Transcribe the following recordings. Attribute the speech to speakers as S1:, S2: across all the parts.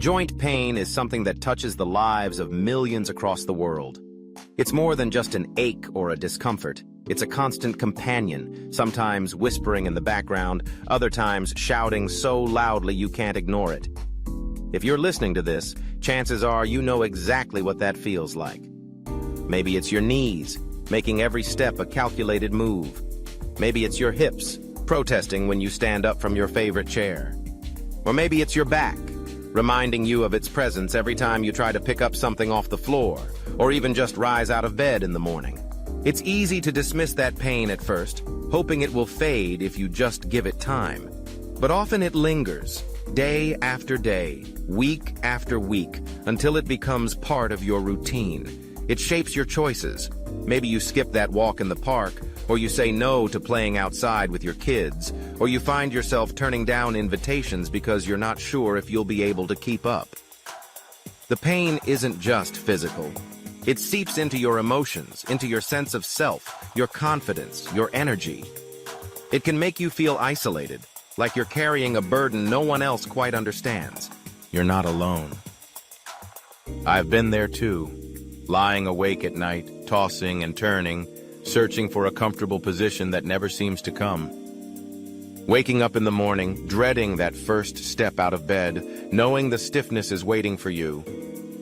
S1: Joint pain is something that touches the lives of millions across the world. It's more than just an ache or a discomfort. It's a constant companion, sometimes whispering in the background, other times shouting so loudly you can't ignore it. If you're listening to this, chances are you know exactly what that feels like. Maybe it's your knees, making every step a calculated move. Maybe it's your hips, protesting when you stand up from your favorite chair. Or maybe it's your back, reminding you of its presence every time you try to pick up something off the floor, or even just rise out of bed in the morning. It's easy to dismiss that pain at first, hoping it will fade if you just give it time. But often it lingers, day after day, week after week, until it becomes part of your routine. It shapes your choices. Maybe you skip that walk in the park, or you say no to playing outside with your kids, or you find yourself turning down invitations because you're not sure if you'll be able to keep up. The pain isn't just physical. It seeps into your emotions, into your sense of self, your confidence, your energy. It can make you feel isolated, like you're carrying a burden no one else quite understands. You're not alone. I've been there too, lying awake at night, tossing and turning, searching for a comfortable position that never seems to come. Waking up in the morning, dreading that first step out of bed, knowing the stiffness is waiting for you,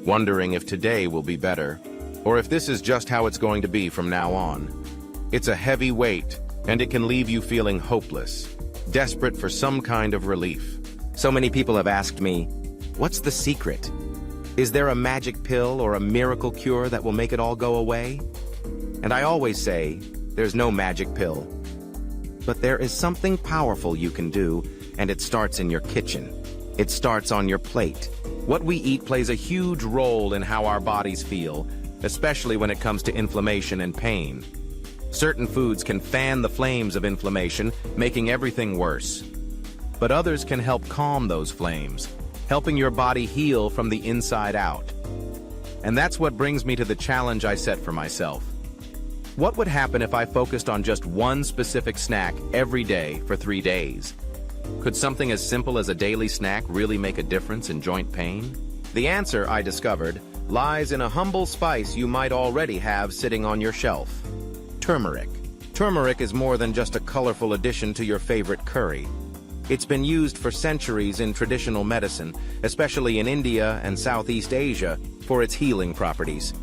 S1: wondering if today will be better, or if this is just how it's going to be from now on. It's a heavy weight, and it can leave you feeling hopeless, desperate for some kind of relief. So many people have asked me, what's the secret? Is there a magic pill or a miracle cure that will make it all go away? And I always say, there's no magic pill. But there is something powerful you can do, and it starts in your kitchen. It starts on your plate. What we eat plays a huge role in how our bodies feel, especially when it comes to inflammation and pain. Certain foods can fan the flames of inflammation, making everything worse. But others can help calm those flames, helping your body heal from the inside out. And that's what brings me to the challenge I set for myself. What would happen if I focused on just one specific snack every day for 3 days? Could something as simple as a daily snack really make a difference in joint pain? The answer, I discovered, lies in a humble spice you might already have sitting on your shelf: turmeric. Turmeric is more than just a colorful addition to your favorite curry. It's been used for centuries in traditional medicine, especially in India and Southeast Asia, for its healing properties.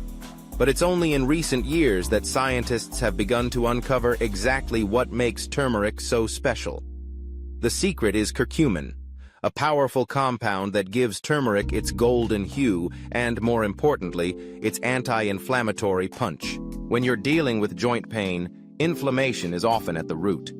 S1: But it's only in recent years that scientists have begun to uncover exactly what makes turmeric so special. The secret is curcumin, a powerful compound that gives turmeric its golden hue and, more importantly, its anti-inflammatory punch. When you're dealing with joint pain, inflammation is often at the root.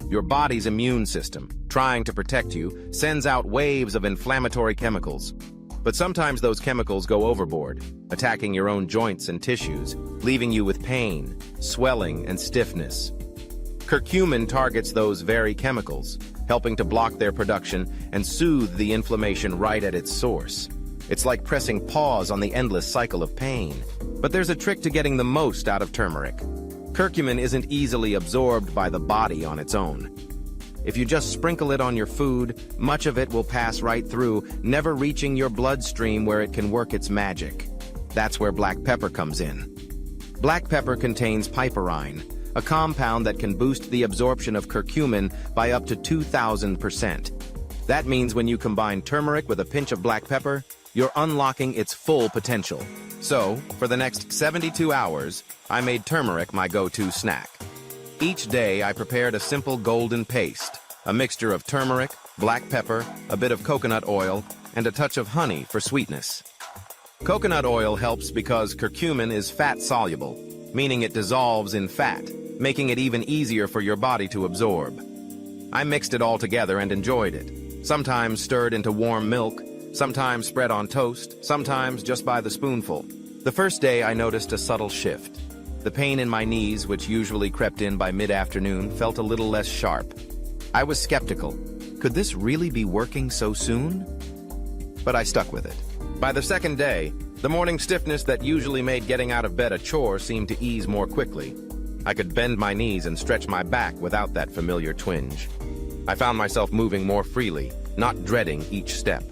S1: Your body's immune system, trying to protect you, sends out waves of inflammatory chemicals. But sometimes those chemicals go overboard, attacking your own joints and tissues, leaving you with pain, swelling, and stiffness. Curcumin targets those very chemicals, helping to block their production and soothe the inflammation right at its source. It's like pressing pause on the endless cycle of pain. But there's a trick to getting the most out of turmeric. Curcumin isn't easily absorbed by the body on its own. If you just sprinkle it on your food, much of it will pass right through, never reaching your bloodstream where it can work its magic. That's where black pepper comes in. Black pepper contains piperine, a compound that can boost the absorption of curcumin by up to 2,000%. That means when you combine turmeric with a pinch of black pepper, you're unlocking its full potential. So, for the next 72 hours, I made turmeric my go-to snack. Each day, I prepared a simple golden paste, a mixture of turmeric, black pepper, a bit of coconut oil, and a touch of honey for sweetness. Coconut oil helps because curcumin is fat-soluble, meaning it dissolves in fat, making it even easier for your body to absorb. I mixed it all together and enjoyed it, sometimes stirred into warm milk, sometimes spread on toast, sometimes just by the spoonful. The first day, I noticed a subtle shift. The pain in my knees, which usually crept in by mid-afternoon, felt a little less sharp. I was skeptical. Could this really be working so soon? But I stuck with it. By the second day, the morning stiffness that usually made getting out of bed a chore seemed to ease more quickly. I could bend my knees and stretch my back without that familiar twinge. I found myself moving more freely, not dreading each step.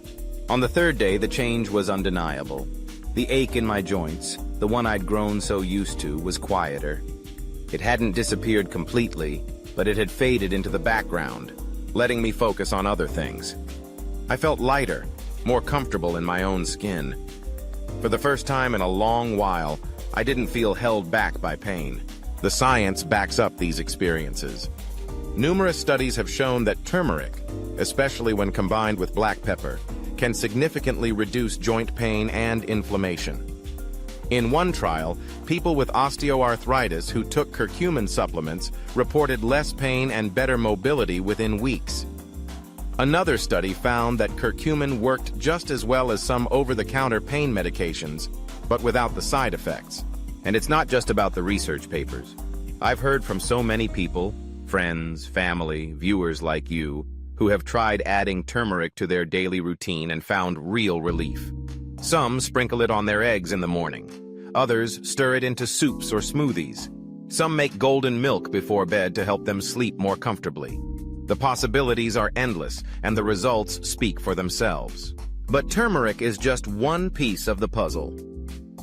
S1: On the third day, the change was undeniable. The ache in my joints, the one I'd grown so used to, was quieter. It hadn't disappeared completely, but it had faded into the background, letting me focus on other things. I felt lighter, more comfortable in my own skin. For the first time in a long while, I didn't feel held back by pain. The science backs up these experiences. Numerous studies have shown that turmeric, especially when combined with black pepper, can significantly reduce joint pain and inflammation. In one trial, people with osteoarthritis who took curcumin supplements reported less pain and better mobility within weeks. Another study found that curcumin worked just as well as some over-the-counter pain medications, but without the side effects. And it's not just about the research papers. I've heard from so many people, friends, family, viewers like you, who have tried adding turmeric to their daily routine and found real relief. Some sprinkle it on their eggs in the morning. Others stir it into soups or smoothies. Some make golden milk before bed to help them sleep more comfortably. The possibilities are endless, and the results speak for themselves. But turmeric is just one piece of the puzzle.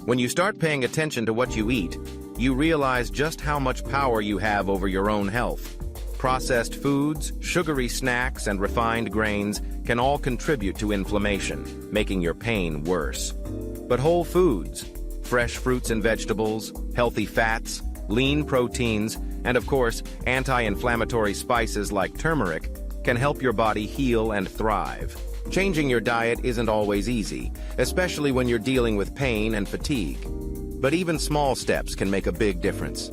S1: When you start paying attention to what you eat, you realize just how much power you have over your own health. Processed foods, sugary snacks, and refined grains can all contribute to inflammation, making your pain worse. But whole foods, fresh fruits and vegetables, healthy fats, lean proteins, and of course, anti-inflammatory spices like turmeric can help your body heal and thrive. Changing your diet isn't always easy, especially when you're dealing with pain and fatigue. But even small steps can make a big difference.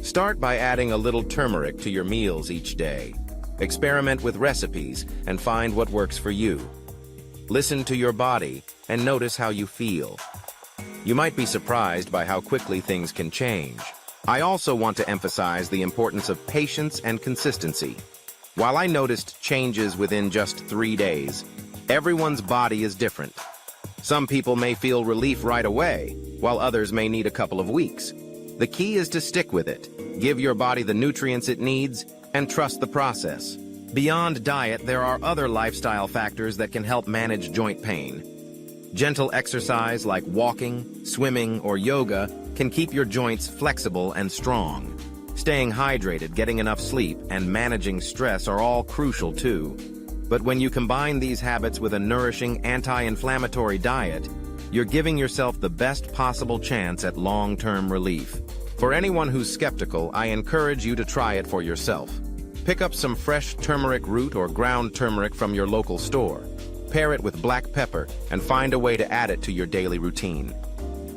S1: Start by adding a little turmeric to your meals each day. Experiment with recipes and find what works for you. Listen to your body and notice how you feel. You might be surprised by how quickly things can change. I also want to emphasize the importance of patience and consistency. While I noticed changes within just 3 days, everyone's body is different. Some people may feel relief right away, while others may need a couple of weeks. The key is to stick with it, give your body the nutrients it needs, and trust the process. Beyond diet, there are other lifestyle factors that can help manage joint pain. Gentle exercise like walking, swimming, or yoga can keep your joints flexible and strong. Staying hydrated, getting enough sleep, and managing stress are all crucial too. But when you combine these habits with a nourishing anti-inflammatory diet, you're giving yourself the best possible chance at long-term relief. For anyone who's skeptical, I encourage you to try it for yourself. Pick up some fresh turmeric root or ground turmeric from your local store. Pair it with black pepper and find a way to add it to your daily routine.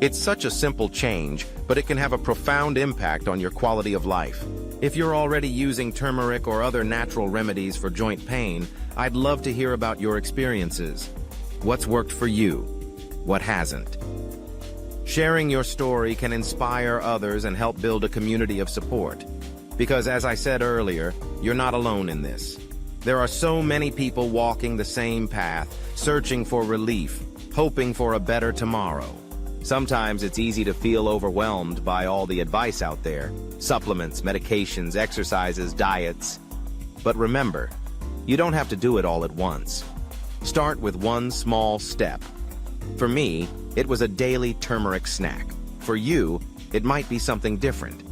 S1: It's such a simple change, but it can have a profound impact on your quality of life. If you're already using turmeric or other natural remedies for joint pain, I'd love to hear about your experiences. What's worked for you? What hasn't? Sharing your story can inspire others and help build a community of support. Because as I said earlier, you're not alone in this. There are so many people walking the same path, searching for relief, hoping for a better tomorrow. Sometimes it's easy to feel overwhelmed by all the advice out there, supplements, medications, exercises, diets. But remember, you don't have to do it all at once. Start with one small step. For me, it was a daily turmeric snack. For you, it might be something different.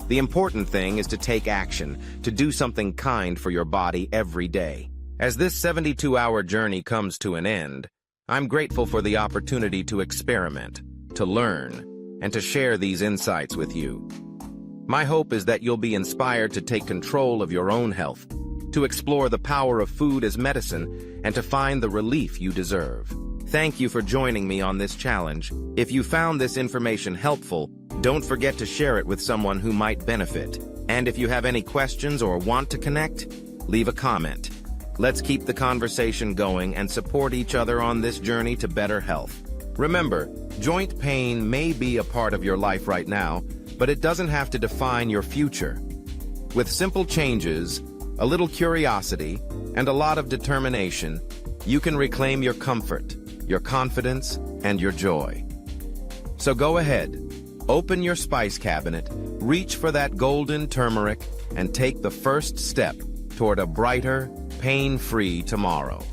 S1: The important thing is to take action, to do something kind for your body every day. As this 72-hour journey comes to an end, I'm grateful for the opportunity to experiment, to learn, and to share these insights with you. My hope is that you'll be inspired to take control of your own health, to explore the power of food as medicine, and to find the relief you deserve. Thank you for joining me on this challenge. If you found this information helpful, don't forget to share it with someone who might benefit. And if you have any questions or want to connect, leave a comment. Let's keep the conversation going and support each other on this journey to better health. Remember, joint pain may be a part of your life right now, but it doesn't have to define your future. With simple changes, a little curiosity, and a lot of determination, you can reclaim your comfort, your confidence, and your joy. So go ahead, open your spice cabinet, reach for that golden turmeric, and take the first step toward a brighter, pain-free tomorrow.